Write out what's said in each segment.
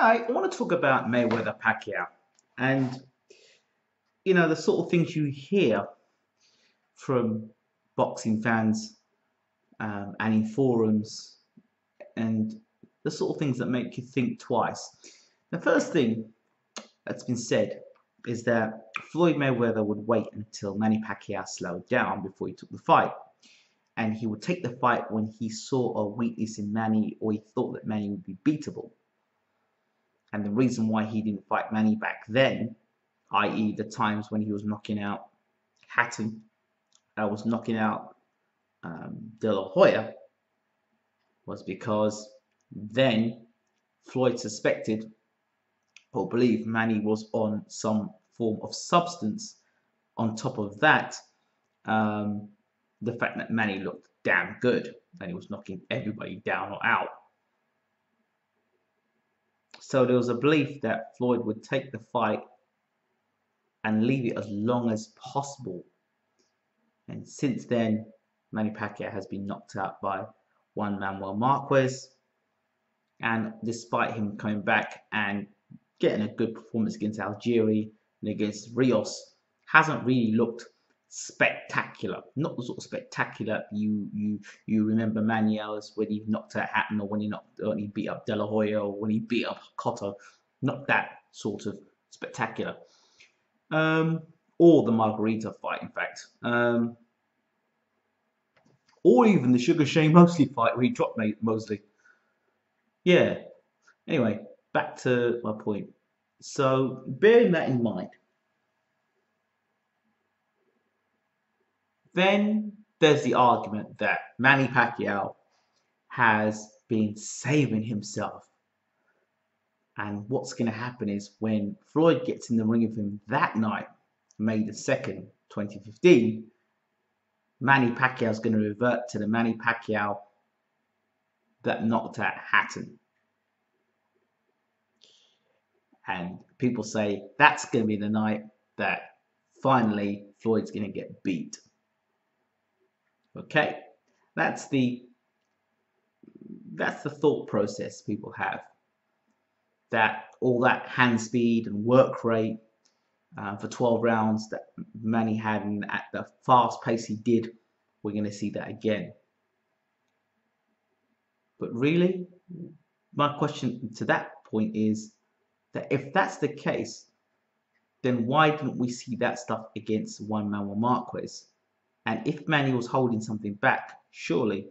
I want to talk about Mayweather Pacquiao, and the sort of things you hear from boxing fans and in forums, and the sort of things that make you think twice. The first thing that's been said is that Floyd Mayweather would wait until Manny Pacquiao slowed down before he took the fight, and he would take the fight when he saw a weakness in Manny or he thought that Manny would be beatable. And the reason why he didn't fight Manny back then, i.e., the times when he was knocking out Hatton, was knocking out De La Hoya, was because then Floyd suspected or believed Manny was on some form of substance. On top of that, the fact that Manny looked damn good and he was knocking everybody down or out. So there was a belief that Floyd would take the fight and leave it as long as possible. And since then, Manny Pacquiao has been knocked out by Juan Manuel Marquez. And despite him coming back and getting a good performance against Algieri and against Rios, hasn't really looked spectacular. Not the sort of spectacular you remember Manuel's when he knocked out Hatton, or when he beat up De La Hoya, or when he beat up Cotto. Not that sort of spectacular. Or the Margarita fight, in fact. Or even the Sugar Shane Mosley fight where he dropped Mosley. Yeah. Anyway, back to my point. So, bearing that in mind, then there's the argument that Manny Pacquiao has been saving himself. And what's going to happen is when Floyd gets in the ring with him that night, May the 2nd, 2015, Manny Pacquiao is going to revert to the Manny Pacquiao that knocked out Hatton. And people say that's going to be the night that finally Floyd's going to get beat. Okay, that's the thought process people have. That all that hand speed and work rate for 12 rounds that Manny had, and at the fast pace he did, we're going to see that again. But really, my question to that point is that if that's the case, then why didn't we see that stuff against Juan Manuel Marquez? And if Manny was holding something back, surely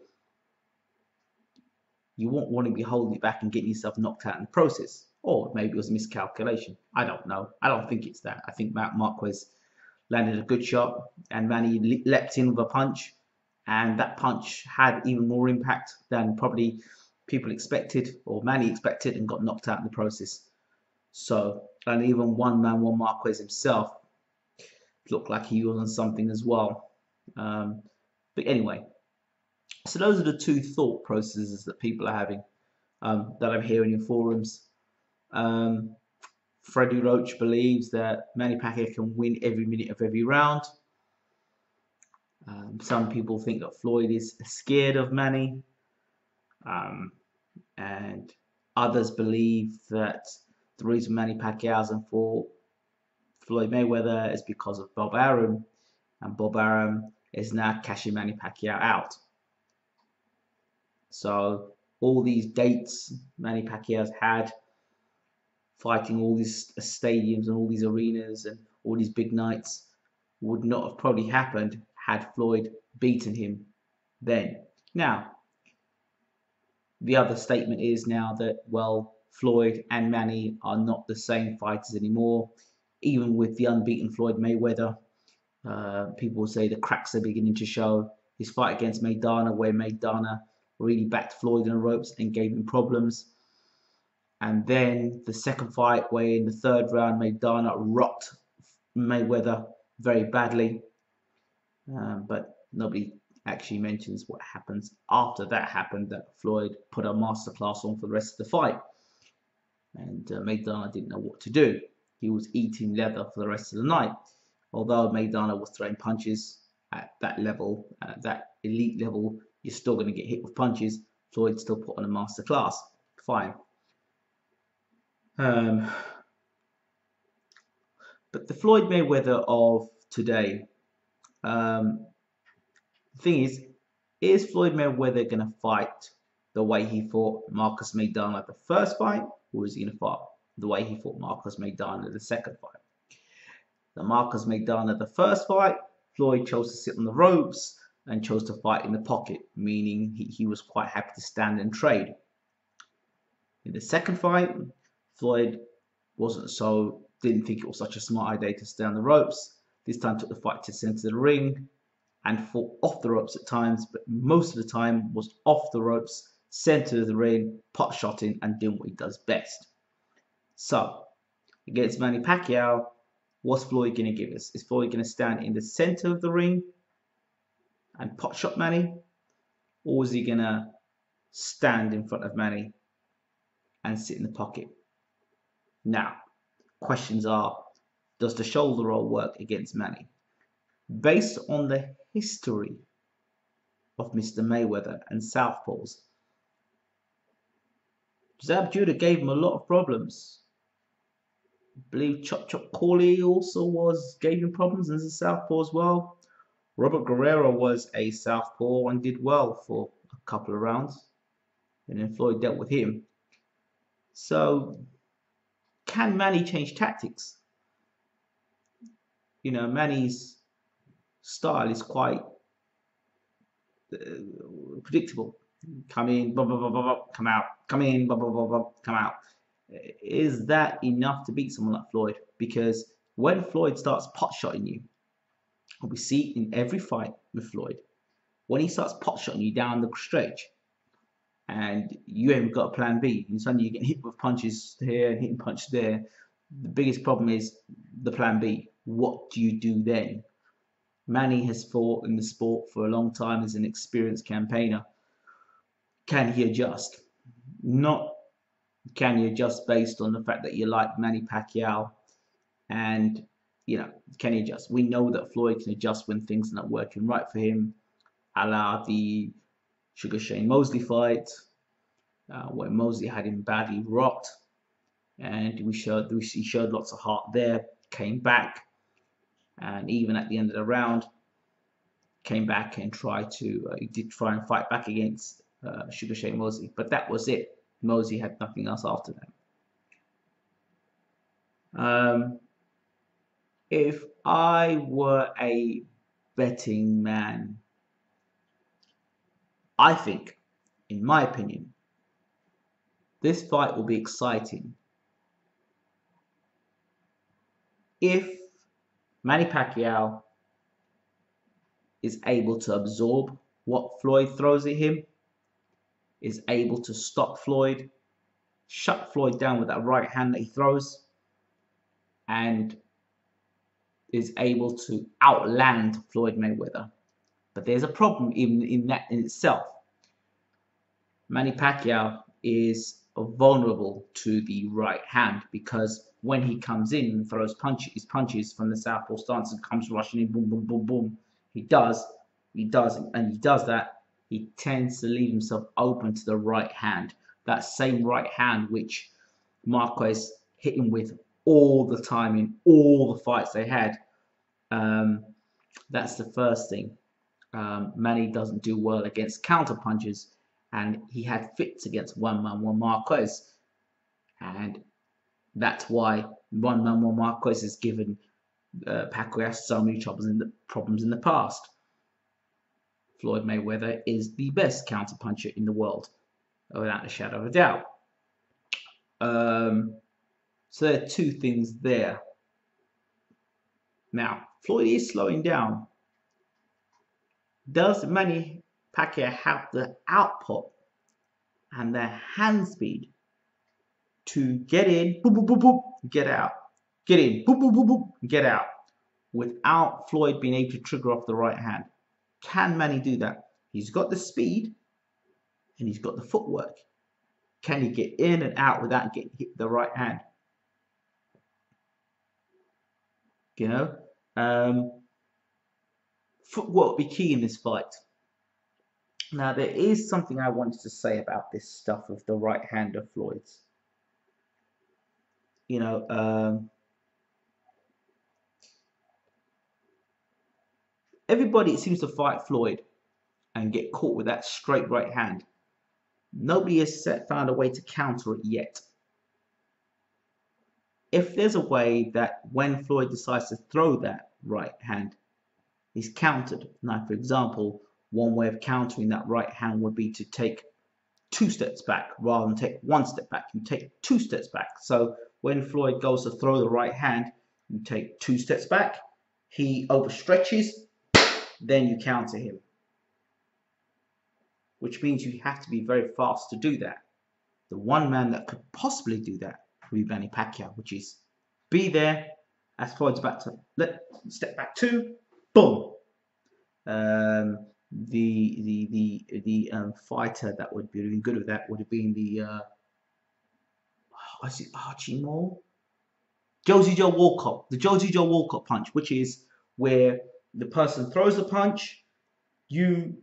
you won't want to be holding it back and getting yourself knocked out in the process. Or maybe it was a miscalculation. I don't know. I don't think it's that. I think Marquez landed a good shot and Manny leapt in with a punch, and that punch had even more impact than probably people expected or Manny expected, and got knocked out in the process. So, and even Juan Manuel Marquez himself looked like he was on something as well. But anyway, so those are the two thought processes that people are having, that I'm hearing in forums. Freddie Roach believes that Manny Pacquiao can win every minute of every round. Some people think that Floyd is scared of Manny. And others believe that the reason Manny Pacquiao hasn't fought Floyd Mayweather is because of Bob Arum, and Bob Arum is now cashing Manny Pacquiao out. So all these dates Manny Pacquiao's had, fighting all these stadiums and all these arenas and all these big nights, would not have probably happened had Floyd beaten him then. Now, the other statement is now that, well, Floyd and Manny are not the same fighters anymore. Even with the unbeaten Floyd Mayweather, people will say the cracks are beginning to show. His fight against Maidana, where Maidana really backed Floyd in the ropes and gave him problems. And then the second fight, where in the third round, Maidana rocked Mayweather very badly. But nobody actually mentions what happens after that happened, that Floyd put a masterclass on for the rest of the fight. And Maidana didn't know what to do. He was eating leather for the rest of the night. Although Maidana was throwing punches at that level, at that elite level, you're still going to get hit with punches. Floyd still put on a masterclass. Fine. Um, but the Floyd Mayweather of today, the thing is Floyd Mayweather going to fight the way he fought Marcus Maidana at the first fight, or is he going to fight the way he fought Marcus Maidana at the second fight? The Marcus Maidana the first fight, Floyd chose to sit on the ropes and chose to fight in the pocket, meaning he was quite happy to stand and trade. In the second fight, Floyd didn't think it was such a smart idea to stay on the ropes. This time took the fight to the center of the ring and fought off the ropes at times, but most of the time was off the ropes, center of the ring, pot shotting, and doing what he does best. So, against Manny Pacquiao, what's Floyd going to give us? Is Floyd going to stand in the center of the ring and pot shot Manny? Or is he going to stand in front of Manny and sit in the pocket? Now, questions are, does the shoulder roll work against Manny? Based on the history of Mr. Mayweather and Southpaws, Zab Judah gave him a lot of problems. I believe Chop Chop Corley also gave him problems as a southpaw as well. Robert Guerrero was a southpaw and did well for a couple of rounds, and then Floyd dealt with him. So, can Manny change tactics? You know, Manny's style is quite predictable. Come in, blah, blah, blah, blah, blah, come out. Come in, blah, blah, blah, blah, come out. Is that enough to beat someone like Floyd? Because when Floyd starts pot shotting you, we see in every fight with Floyd, when he starts pot shotting you down the stretch, and you haven't got a plan B, and suddenly you get hit with punches here and hitting punches there. The biggest problem is the plan B. What do you do then? Manny has fought in the sport for a long time as an experienced campaigner. Can he adjust? Not can he adjust based on the fact that you like Manny Pacquiao, and can he adjust? We know that Floyd can adjust when things are not working right for him, a la the Sugar Shane Mosley fight, where Mosley had him badly rocked, and he showed lots of heart there, came back, and even at the end of the round, came back and he did try and fight back against Sugar Shane Mosley, but that was it. Mosley had nothing else after that. If I were a betting man, I think, in my opinion, this fight will be exciting if Manny Pacquiao is able to absorb what Floyd throws at him, is able to stop Floyd, shut Floyd down with that right hand that he throws, and is able to outland Floyd Mayweather. But there's a problem even in that in itself. Manny Pacquiao is vulnerable to the right hand because when he comes in and throws punches from the southpaw stance and comes rushing in, boom, boom, boom, boom, he does that, he tends to leave himself open to the right hand. That same right hand which Marquez hit him with all the time in all the fights they had. That's the first thing. Manny doesn't do well against counter punches, and he had fits against one-man-one Marquez, and that's why one-man-one Marquez has given Pacquiao so many problems in the past. Floyd Mayweather is the best counter puncher in the world, without a shadow of a doubt. So there are two things there. Now, Floyd is slowing down. Does Manny Pacquiao have the output and the hand speed to get in, boop, boop, boop, boop, get out, get in, boop, boop, boop, boop, get out, without Floyd being able to trigger off the right hand? Can Manny do that? He's got the speed and he's got the footwork. Can he get in and out without getting hit with the right hand? Footwork will be key in this fight. Now, there is something I wanted to say about this stuff with the right hand of Floyd's. you know, everybody seems to fight Floyd and get caught with that straight right hand. Nobody has found a way to counter it yet. If there's a way that when Floyd decides to throw that right hand, he's countered. Now, for example, one way of countering that right hand would be to take 2 steps back rather than take 1 step back. You take 2 steps back. So when Floyd goes to throw the right hand, you take 2 steps back, he overstretches, then you counter him. Which means you have to be very fast to do that. The one man that could possibly do that would be Manny Pacquiao, which is be there as Floyd's about to step back 2, boom. The fighter that would be doing good with that would have been the I see Archie Moore, Josie Joe Walcott, the Josie Joe Walcott punch, which is where the person throws the punch, you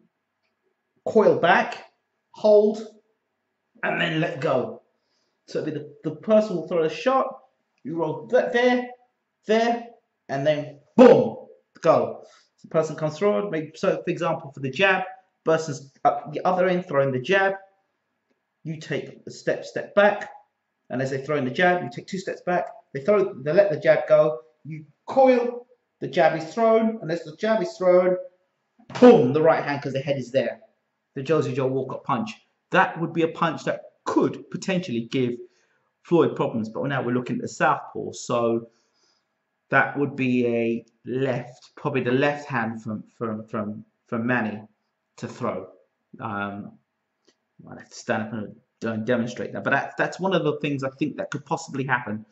coil back, hold, and then let go. So the person will throw a shot, you roll there, and then boom, go. So the person comes forward, maybe, so for example, for the jab, person's up the other end throwing the jab, you take a step back, and as they throw in the jab, you take 2 steps back, they let the jab go, you coil, the jab is thrown, and as the jab is thrown, boom, the right hand because the head is there. The Josie Joe Walcott punch. That would be a punch that could potentially give Floyd problems, but now we're looking at the southpaw, so that would be a left, probably the left hand from Manny to throw. I'd have to stand up and demonstrate that, but that's one of the things I think that could possibly happen,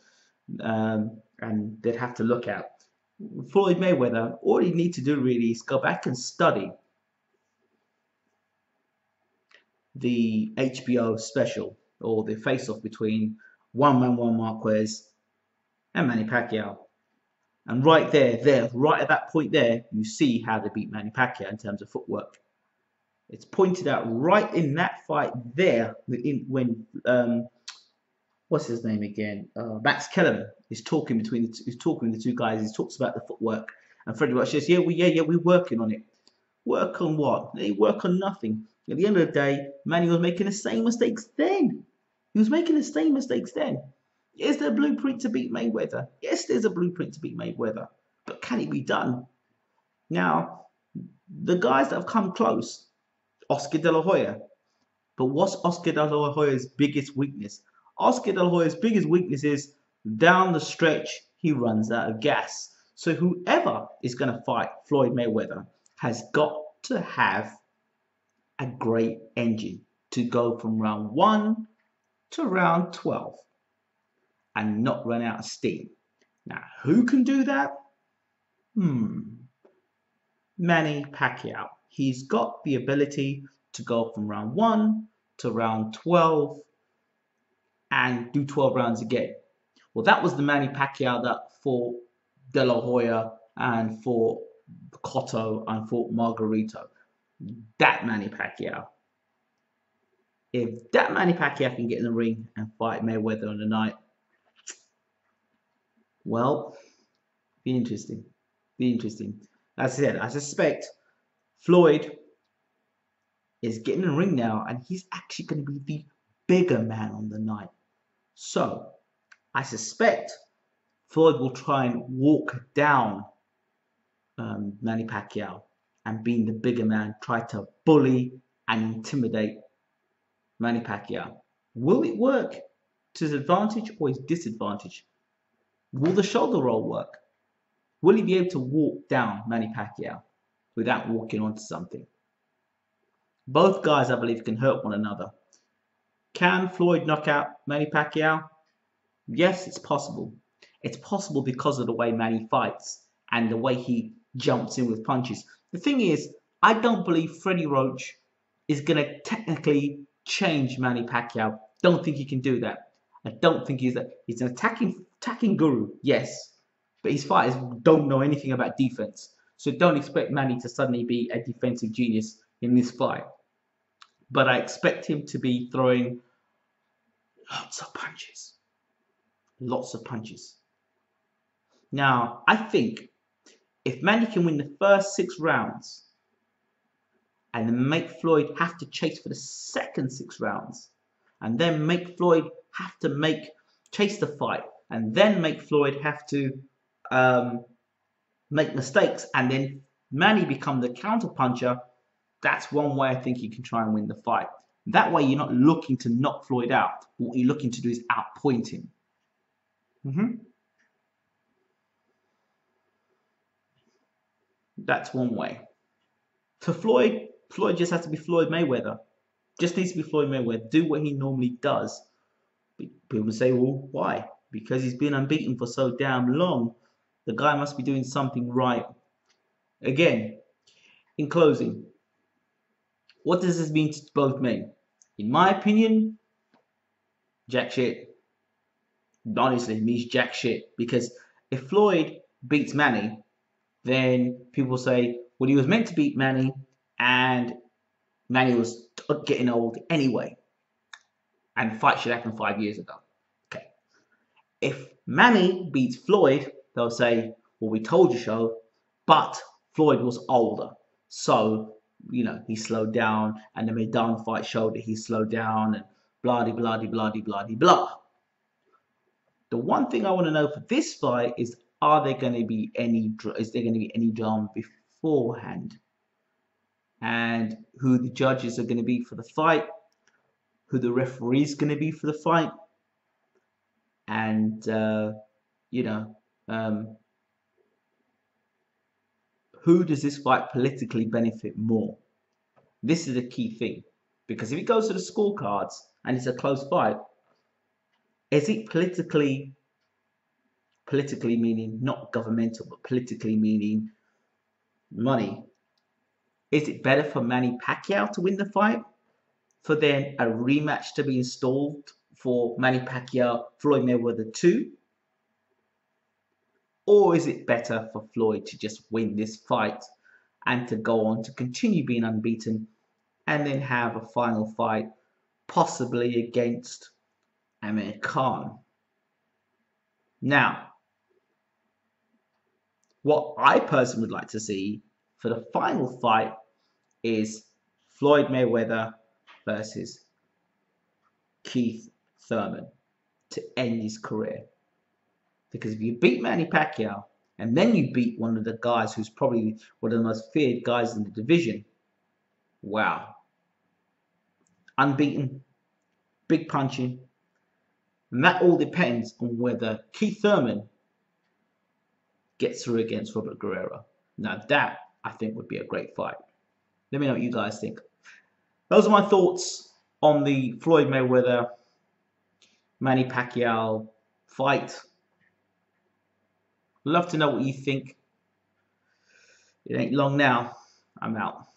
and they'd have to look at. Floyd Mayweather, all you need to do really is go back and study the HBO special or the face-off between Juan Manuel Marquez and Manny Pacquiao. And right right at that point there, you see how they beat Manny Pacquiao in terms of footwork. It's pointed out right in that fight there when what's his name again? Max Kellerman is talking between the two guys. He talks about the footwork, and Freddie Roach says, we're working on it. Work on what? They work on nothing. At the end of the day, Manny was making the same mistakes then. He was making the same mistakes then. Is there a blueprint to beat Mayweather? Yes, there's a blueprint to beat Mayweather. But can it be done? Now, the guys that have come close, Oscar De La Hoya. But what's Oscar De La Hoya's biggest weakness? Oscar De La Hoya's biggest weakness is down the stretch, he runs out of gas. So whoever is going to fight Floyd Mayweather has got to have a great engine to go from round 1 to round 12 and not run out of steam. Now, who can do that? Manny Pacquiao. He's got the ability to go from round 1 to round 12 and do 12 rounds again. Well, that was the Manny Pacquiao that fought De La Hoya and fought Cotto and fought Margarito. That Manny Pacquiao. If that Manny Pacquiao can get in the ring and fight Mayweather on the night, well, be interesting. As I said, I suspect Floyd is getting in the ring now, and he's actually going to be the bigger man on the night. So, I suspect Floyd will try and walk down Manny Pacquiao, and being the bigger man, try to bully and intimidate Manny Pacquiao. Will it work to his advantage or his disadvantage? Will the shoulder roll work? Will he be able to walk down Manny Pacquiao without walking onto something? Both guys, I believe, can hurt one another. Can Floyd knock out Manny Pacquiao? Yes, it's possible. It's possible because of the way Manny fights and the way he jumps in with punches. The thing is, I don't believe Freddie Roach is going to technically change Manny Pacquiao. Don't think he can do that. I don't think he's an attacking guru, yes. But his fighters don't know anything about defense. So don't expect Manny to suddenly be a defensive genius in this fight. But I expect him to be throwing lots of punches. lots of punches. Now, I think if Manny can win the first 6 rounds and then make Floyd have to chase for the second 6 rounds, and then make Floyd have to chase the fight, and then make Floyd have to make mistakes, and then Manny become the counter puncher, that's one way I think you can try and win the fight. That way you're not looking to knock Floyd out. What you're looking to do is outpoint him. That's one way. For Floyd just has to be Floyd Mayweather. Just needs to be Floyd Mayweather. Do what he normally does. People say, well, why? Because he's been unbeaten for so damn long. The guy must be doing something right. Again, in closing, what does this mean to both men? In my opinion, jack shit. Honestly, it means jack shit. Because if Floyd beats Manny, then people say, well, he was meant to beat Manny, and Manny was getting old anyway. And the fight should happen 5 years ago. Okay. If Manny beats Floyd, they'll say, well, we told you so, but Floyd was older. So, he slowed down, and the Maidana fight showed that he slowed down, and blah, blah, blah, blah, blah, blah. The one thing I want to know for this fight is, is there going to be any drama beforehand? And who the judges are going to be for the fight, who the referee is going to be for the fight, and who does this fight politically benefit more? This is a key thing, because if it goes to the scorecards and it's a close fight, is it politically meaning not governmental, but politically meaning money? Is it better for Manny Pacquiao to win the fight, for then a rematch to be installed for Manny Pacquiao, Floyd Mayweather 2? Or is it better for Floyd to just win this fight and to go on to continue being unbeaten and then have a final fight possibly against Amir Khan? Now, what I personally would like to see for the final fight is Floyd Mayweather versus Keith Thurman to end his career. Because if you beat Manny Pacquiao and then you beat one of the guys who's probably one of the most feared guys in the division, wow. Unbeaten, big punching. And that all depends on whether Keith Thurman gets through against Robert Guerrero. Now that, I think, would be a great fight. Let me know what you guys think. Those are my thoughts on the Floyd Mayweather Manny Pacquiao fight. Love to know what you think. It ain't long now. I'm out.